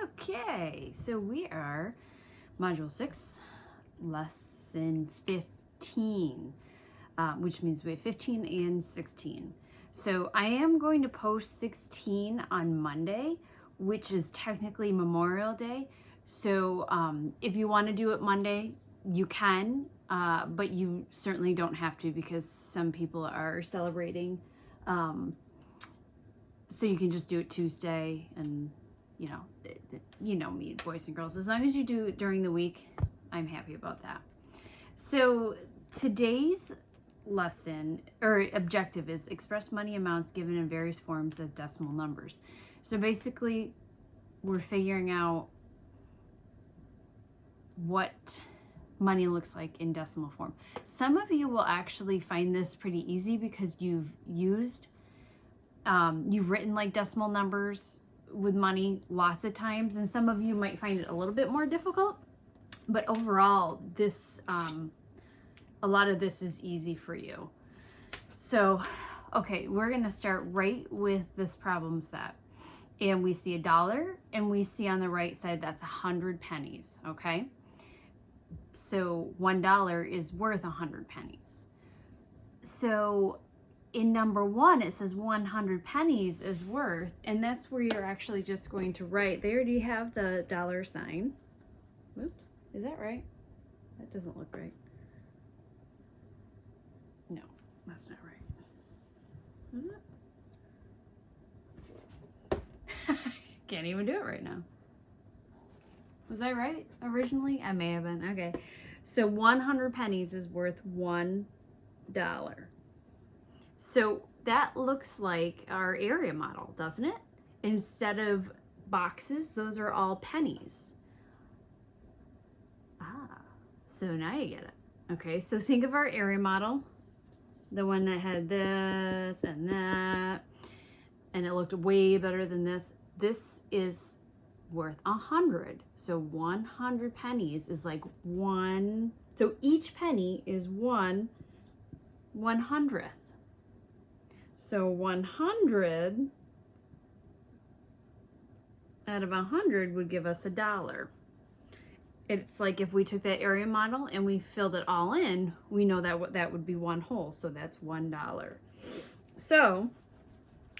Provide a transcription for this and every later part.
Okay, so we are Module 6, Lesson 15, which means we have 15 and 16. So I am going to post 16 on Monday, which is technically Memorial Day. So if you want to do it Monday, you can, but you certainly don't have to because some people are celebrating. So you can just do it Tuesday and you know me, boys and girls. As long as you do it during the week, I'm happy about that. So today's lesson or objective is express money amounts given in various forms as decimal numbers. So basically, we're figuring out what money looks like in decimal form. Some of you will actually find this pretty easy because you've written like decimal numbers with money lots of times, and some of you might find it a little bit more difficult, but overall this a lot of this is easy for you. So okay, we're gonna start right with this problem set, and we see $1 and we see on the right side that's 100 pennies. Okay, so $1 is worth 100 pennies. So in number 1, it says 100 pennies is worth, and that's where you're actually just going to write. They already have the dollar sign. Whoops, is that right? That doesn't look right. No, that's not right. Is it? Can't even do it right now. Was I right originally? I may have been. Okay, so 100 pennies is worth $1. So that looks like our area model, doesn't it? Instead of boxes, those are all pennies. So now you get it. Okay, so think of our area model, the one that had this and that, and it looked way better than this. This is worth 100. So 100 pennies is like one. So each penny is 1/100th. So 100 out of 100 would give us $1. It's like if we took that area model and we filled it all in, we know that that would be one whole. So that's $1. So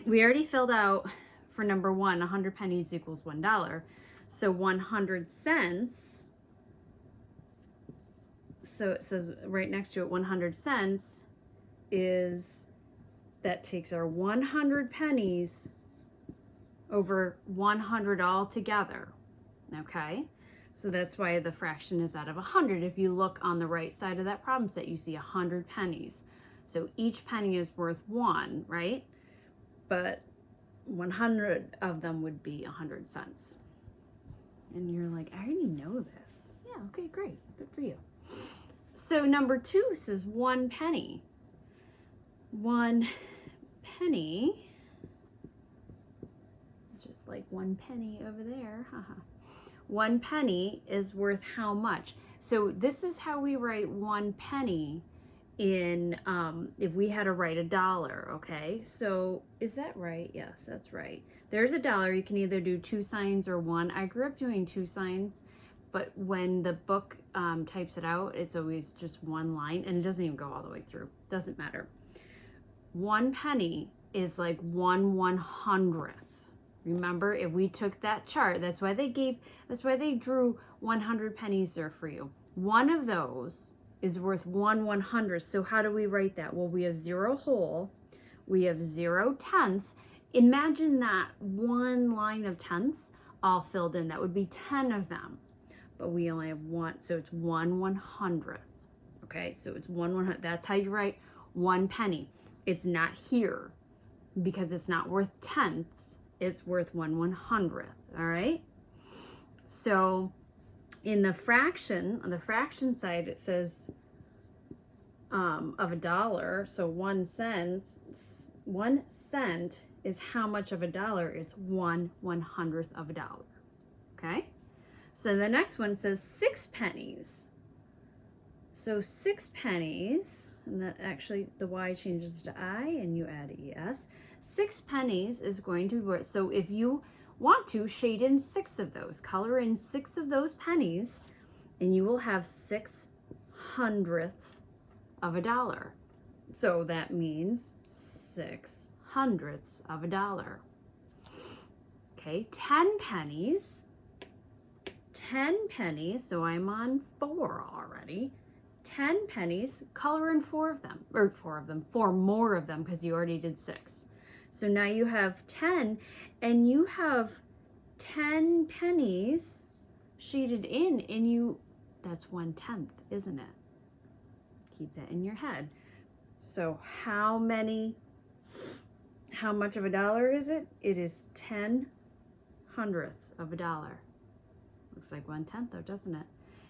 we already filled out for number 1, 100 pennies equals $1. So 100 cents. So it says right next to it, 100 cents is, that takes our 100 pennies over 100 all together. Okay, so that's why the fraction is out of 100. If you look on the right side of that problem set, you see 100 pennies. So each penny is worth 1, right? But 100 of them would be 100 cents. And you're like, I already know this. Yeah, okay, great. Good for you. So number 2 says 1 penny. 1 penny, just like 1 penny over there. 1 penny is worth how much? So this is how we write 1 penny in, if we had to write $1, okay? So is that right? Yes, that's right. There's $1. You can either do 2 signs or 1. I grew up doing 2 signs, but when the book types it out, it's always just 1 line, and it doesn't even go all the way through. Doesn't matter. 1 penny is like 1/100th. Remember, if we took that chart, that's why they drew 100 pennies there for you. One of those is worth 1/100th. So how do we write that? Well, we have 0 whole, we have 0 tenths. Imagine that one line of tenths all filled in. That would be 10 of them, but we only have 1, so it's 1/100th. Okay, so it's 1/100th. That's how you write 1 penny. It's not here because it's not worth tenths. It's worth 1/100th. All right. So in the fraction, on the fraction side, it says of $1. So 1 cent. 1 cent is how much of $1? It's 1/100th of $1. Okay. So the next one says 6 pennies. So 6 pennies. And that actually, the Y changes to I and you add ES. 6 pennies is going to be worth, so if you want to, shade in 6 of those. Color in 6 of those pennies, and you will have 6/100ths of a dollar. So that means 6/100ths of a dollar. Okay, 10 pennies. 10 pennies, so I'm on 4 already. 10 pennies, color in 4 of them, or 4 more of them, because you already did 6. So now you have 10, and you have 10 pennies shaded in, and that's 1/10, isn't it? Keep that in your head. So how much of a dollar is it? It is 10/100ths of a dollar. Looks like 1/10 though, doesn't it?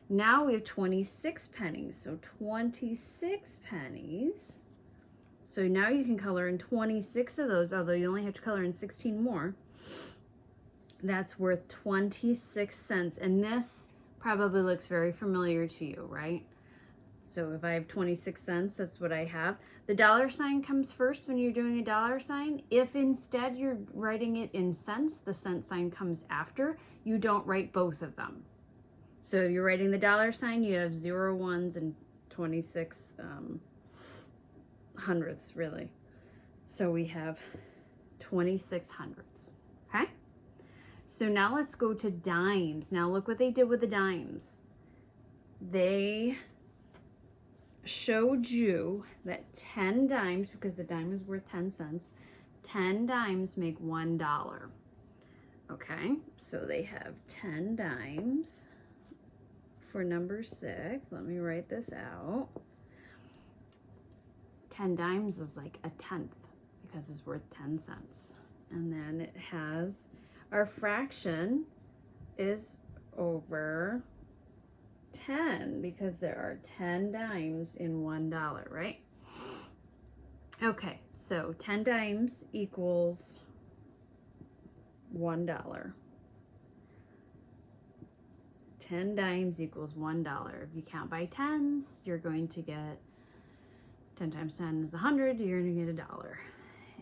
Now we have 26 pennies. So 26 pennies. So now you can color in 26 of those, although you only have to color in 16 more. That's worth 26 cents. And this probably looks very familiar to you, right? So if I have 26 cents, that's what I have. The dollar sign comes first when you're doing a dollar sign. If instead you're writing it in cents, the cent sign comes after. You don't write both of them. So you're writing the dollar sign, you have 0 ones and 26 hundredths, really. So we have 26 hundredths, okay? So now let's go to dimes. Now look what they did with the dimes. They showed you that 10 dimes, because the dime is worth 10 cents, 10 dimes make $1. Okay, so they have 10 dimes for number 6. Let me write this out. 10 dimes is like 1/10 because it's worth 10 cents. And then it has our fraction is over 10 because there are 10 dimes in $1, right? Okay, so 10 dimes equals $1. 10 dimes equals $1. If you count by tens, you're going to get 10 times 10 is 100, you're going to get $1.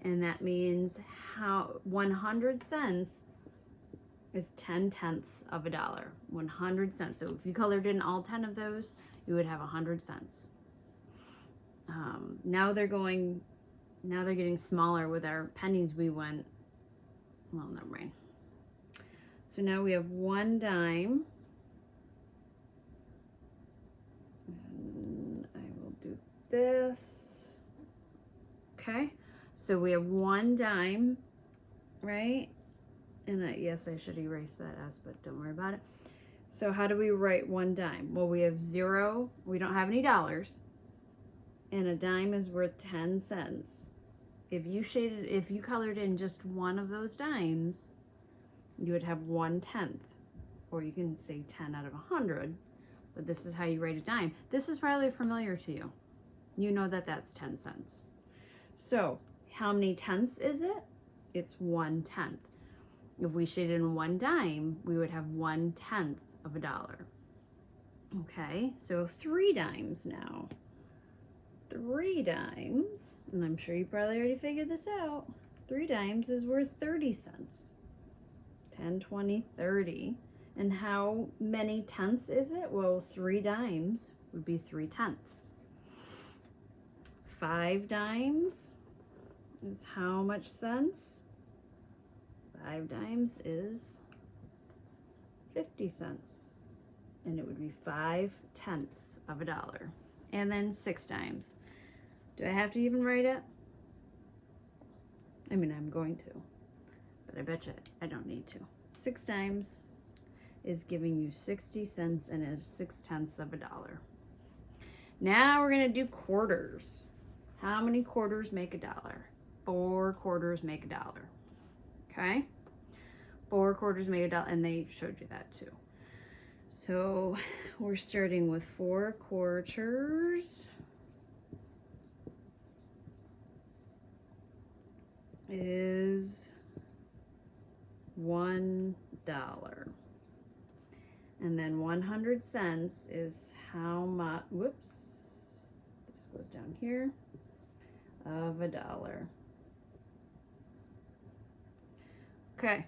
And that means 100 cents is 10/10ths of a dollar. 100 cents. So if you colored in all 10 of those, you would have 100 cents. Now they're getting smaller with our pennies. Well, never mind. So now we have 1 dime. And I will do this. Okay. So we have 1 dime, right? And yes, I should erase that S, but don't worry about it. So how do we write 1 dime? Well, we have 0. We don't have any dollars. And a dime is worth 10 cents. If you colored in just one of those dimes, you would have 1/10. Or you can say 10 out of 100. But this is how you write a dime. This is probably familiar to you. You know that that's 10 cents. So how many tenths is it? It's 1/10. If we shaded in 1 dime, we would have 1/10 of a dollar. Okay, so 3 dimes now. 3 dimes, and I'm sure you probably already figured this out. 3 dimes is worth 30 cents. 10, 20, 30. And how many tenths is it? Well, 3 dimes would be 3/10. 5 dimes is how much cents? 5 dimes is 50 cents. And it would be 5/10ths of a dollar. And then 6 dimes. Do I have to even write it? I mean, I'm going to, but I bet you I don't need to. 6 dimes is giving you 60 cents and it's 6/10ths of a dollar. Now we're gonna do quarters. How many quarters make a dollar? 4 quarters make a dollar. Okay? 4 quarters make a dollar, and they showed you that too. So we're starting with 4 quarters. Is $1. And then 100 cents is how much, whoops, this goes down here, of a dollar. Okay,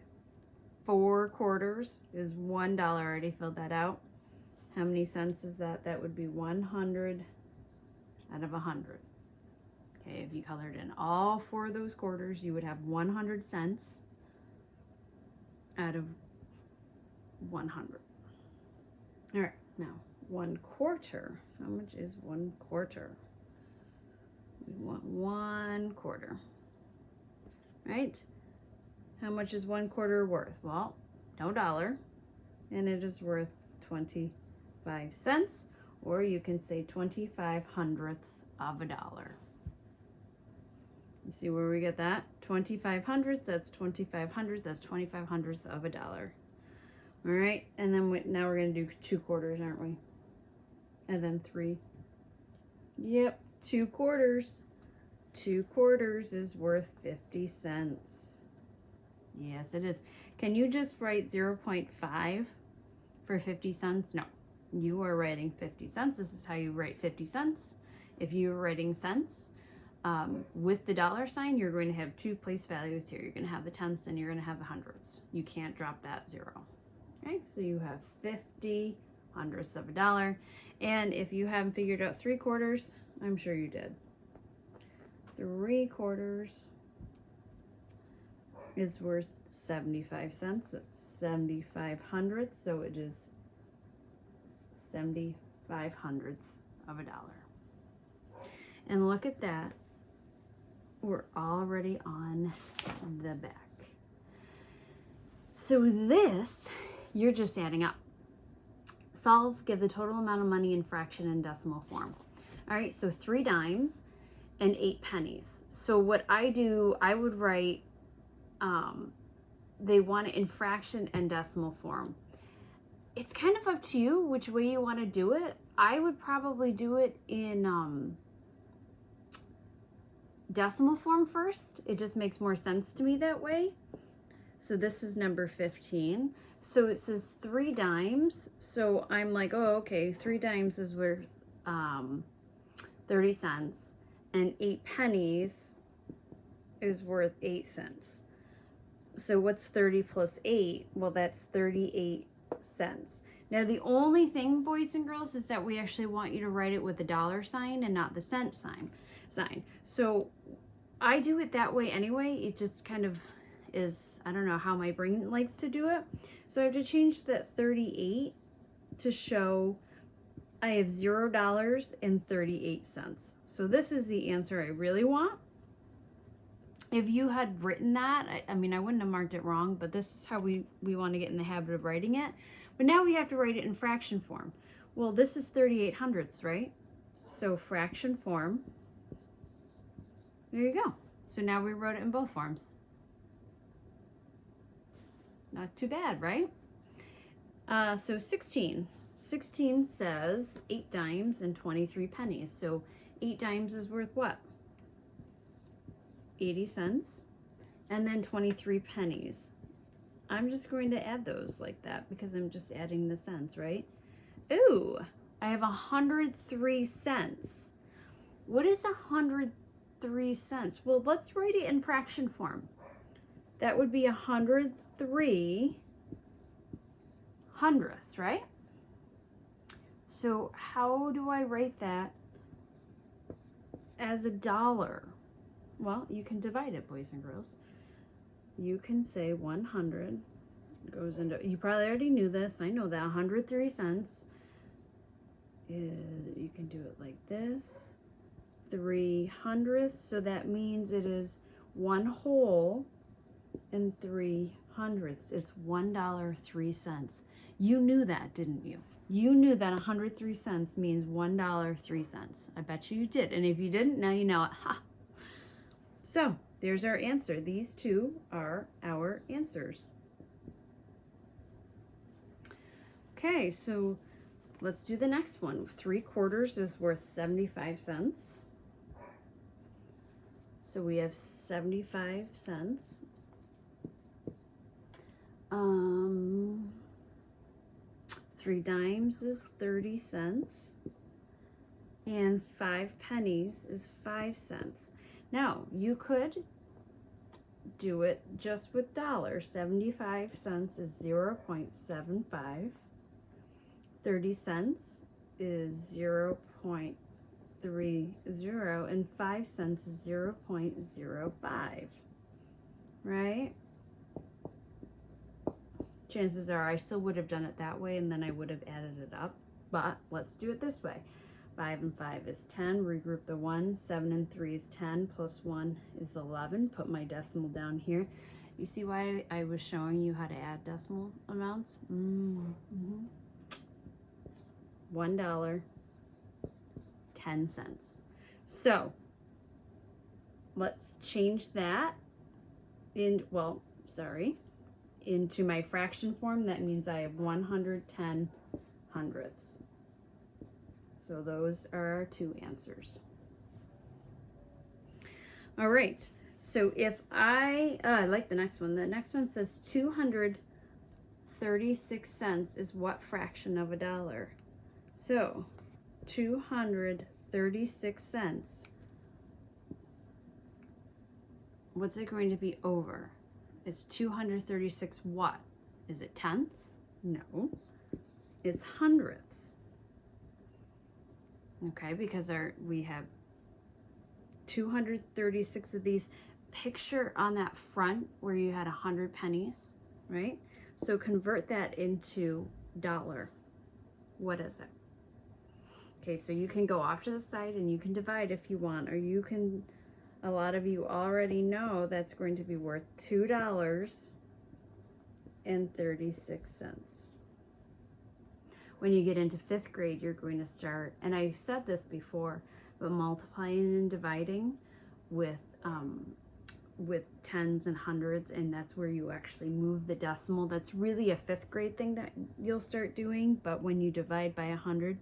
4 quarters is $1. I already filled that out. How many cents is that? That would be 100 out of 100. Okay, if you colored in all 4 of those quarters, you would have 100 cents out of 100. All right, now 1/4. How much is 1/4? We want 1/4, right? How much is 1/4 worth? Well, no dollar, and it is worth 25 cents, or you can say 25 hundredths of a dollar. You see where we get that? 25 hundredths, that's 25 hundredths, that's 25 hundredths of a dollar. All right, and then now we're going to do 2 quarters, aren't we? And then 3. Yep, 2 quarters. 2 quarters is worth 50 cents. Yes, it is. Can you just write 0.5 for 50 cents? No, you are writing 50 cents. This is how you write 50 cents. If you're writing cents, with the dollar sign, you're going to have 2 place values here. You're going to have the tenths and you're going to have the hundredths. You can't drop that 0. Okay, so you have 50 hundredths of a dollar. And if you haven't figured out 3 quarters, I'm sure you did. 3 quarters is worth 75 cents. That's 75 hundredths, so it is 75 hundredths of a dollar. And look at that. We're already on the back. So this, you're just adding up. Solve, give the total amount of money in fraction and decimal form. All right, so 3 dimes and 8 pennies. So what I do, I would write, they want it in fraction and decimal form. It's kind of up to you which way you want to do it. I would probably do it in decimal form first. It just makes more sense to me that way. So this is number 15. So it says 3 dimes. So I'm like, oh, okay, 3 dimes is worth 30 cents. And 8 pennies is worth 8 cents. So what's 30 plus 8? Well, that's 38 cents. Now, the only thing, boys and girls, is that we actually want you to write it with the dollar sign and not the cent sign. So I do it that way anyway. It just kind of is, I don't know how my brain likes to do it. So I have to change that 38 to show I have $0 and 38 cents. So this is the answer I really want. If you had written that, I mean, I wouldn't have marked it wrong, but this is how we want to get in the habit of writing it. But now we have to write it in fraction form. Well, this is 38 hundredths, right? So fraction form. There you go. So now we wrote it in both forms. Not too bad, right? So 16. 16 says 8 dimes and 23 pennies. So 8 dimes is worth what? 80 cents. And then 23 pennies. I'm just going to add those like that because I'm just adding the cents, right? Ooh, I have 103 cents. What is 103 cents? Well, let's write it in fraction form. That would be 103 hundredths, right? So how do I write that as a dollar? Well, you can divide it, boys and girls. You can say 100 goes into, you probably already knew this, I know that, 103 cents. You can do it like this, 3 hundredths, so that means it is 1 whole and 3 hundredths. It's $1.03. You knew that, didn't you? You knew that 103 cents means $1.03. I bet you did. And if you didn't, now you know it. Ha! So there's our answer. These two are our answers. Okay, so let's do the next one. 3 quarters is worth 75 cents. So we have 75 cents. 3 dimes is 30 cents. And 5 pennies is 5 cents. Now, you could do it just with dollars. 75 cents is 0.75. 30 cents is 0.30, and 5 cents is 0.05, right? Chances are I still would have done it that way and then I would have added it up, but let's do it this way. 5 and 5 is 10, regroup the 1, 7 and 3 is 10, plus 1 is 11, put my decimal down here. You see why I was showing you how to add decimal amounts? $1.10. So let's change that into my fraction form. That means I have 110 hundredths. So those are our two answers. All right, so if I like the next one. The next one says 236 cents is what fraction of a dollar? So 236 cents, what's it going to be over? It's 236 what? Is it tenths? No, it's hundredths. Okay, because we have 236 of these. Picture on that front where you had 100 pennies, right? So convert that into dollar. What is it? Okay, so you can go off to the side and you can divide if you want, or you can, a lot of you already know that's going to be worth $2.36. When you get into 5th grade, you're going to start, and I've said this before, but multiplying and dividing with tens and hundreds, and that's where you actually move the decimal. That's really a 5th grade thing that you'll start doing, but when you divide by 100,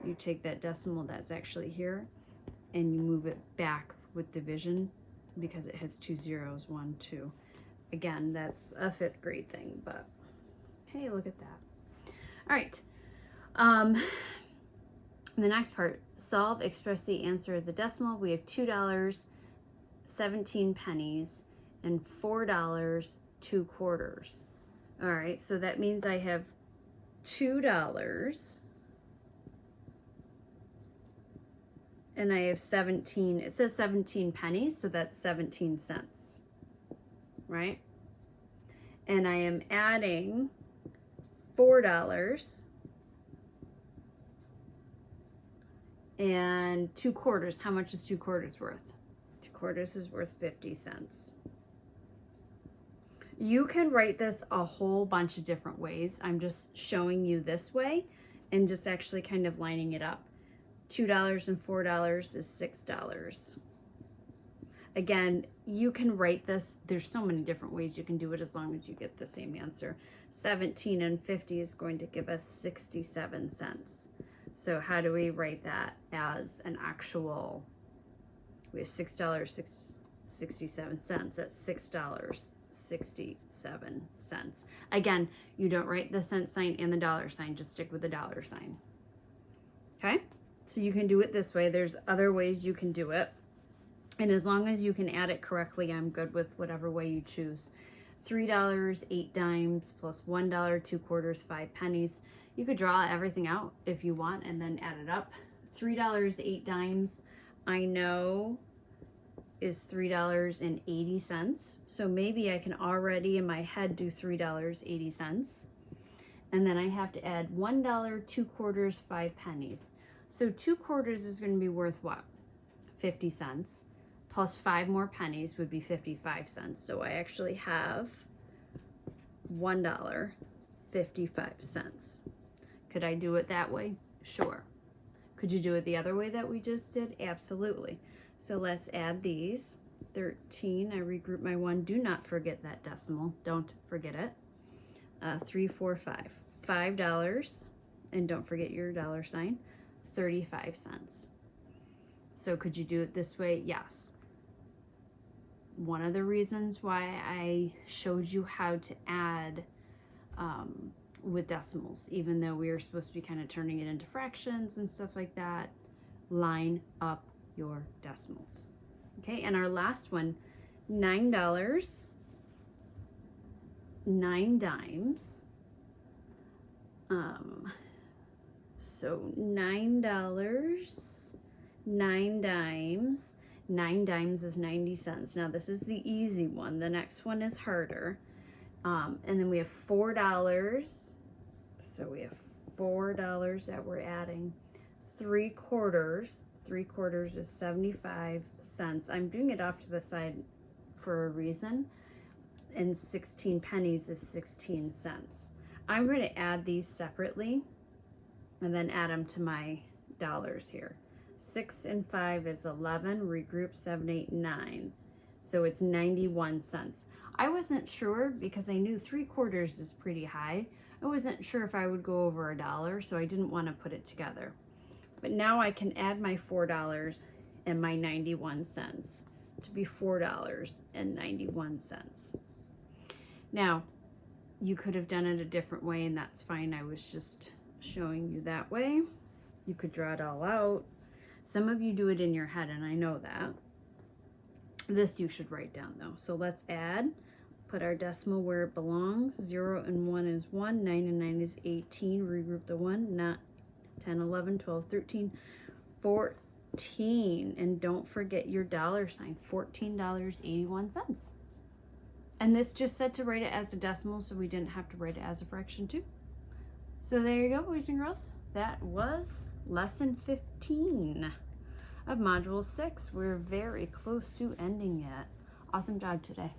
you take that decimal that's actually here and you move it back with division because it has 2 zeros, 1, 2. Again, that's a 5th grade thing, but hey, look at that. All right. The next part, solve, express the answer as a decimal. We have $2.17 and $4.02. All right, so that means I have $2 and I have 17, it says 17 pennies, so that's 17 cents, right? And I am adding $4 and 2 quarters. How much is 2 quarters worth? 2 quarters is worth 50 cents. You can write this a whole bunch of different ways. I'm just showing you this way and just actually kind of lining it up. $2 and $4 is $6. Again, you can write this, there's so many different ways you can do it as long as you get the same answer. 17 and 50 is going to give us 67 cents. So how do we write that as an actual, we have $6.67. That's $6.67. Again, you don't write the cent sign and the dollar sign, just stick with the dollar sign. Okay? So you can do it this way. There's other ways you can do it. And as long as you can add it correctly, I'm good with whatever way you choose. $3, 8 dimes, plus $1, 2 quarters, 5 pennies. You could draw everything out if you want and then add it up. $3, 8 dimes, I know is $3.80. So maybe I can already in my head do $3.80. And then I have to add $1, 2 quarters, 5 pennies. So 2 quarters is going to be worth what? 50 cents. Plus 5 more pennies would be 55 cents. So I actually have $1.55. Could I do it that way? Sure. Could you do it the other way that we just did? Absolutely. So let's add these. 13, I regroup my 1. Do not forget that decimal. Don't forget it. 3, 4, 5. $5, and don't forget your dollar sign, 35 cents. So could you do it this way? Yes. One of the reasons why I showed you how to add with decimals, even though we were supposed to be kind of turning it into fractions and stuff like that, line up your decimals. Okay, and our last one $9, 9 dimes. So $9, 9 dimes. 9 dimes is 90 cents. Now this is the easy one. The next one is harder. And then we have $4. So we have $4 that we're adding. 3/4. 3/4 is 75 cents. I'm doing it off to the side for a reason. And 16 pennies is 16 cents. I'm going to add these separately and then add them to my dollars here. 6 and 5 is 11, regroup 7, 8, 9. So it's 91 cents. I wasn't sure because I knew 3/4 is pretty high. I wasn't sure if I would go over $1, so I didn't want to put it together. But now I can add my $4 and my 91 cents to be $4.91. Now, you could have done it a different way, and that's fine. I was just showing you that way. You could draw it all out. Some of you do it in your head, and I know that. This you should write down, though. So let's add. Put our decimal where it belongs. 0 and 1 is 1. 9 and 9 is 18. Regroup the 1. Not 10, 11, 12, 13, 14. And don't forget your dollar sign. $14.81. And this just said to write it as a decimal, so we didn't have to write it as a fraction too. So there you go, boys and girls. That was lesson 15 of module 6. We're very close to ending it. Awesome job today.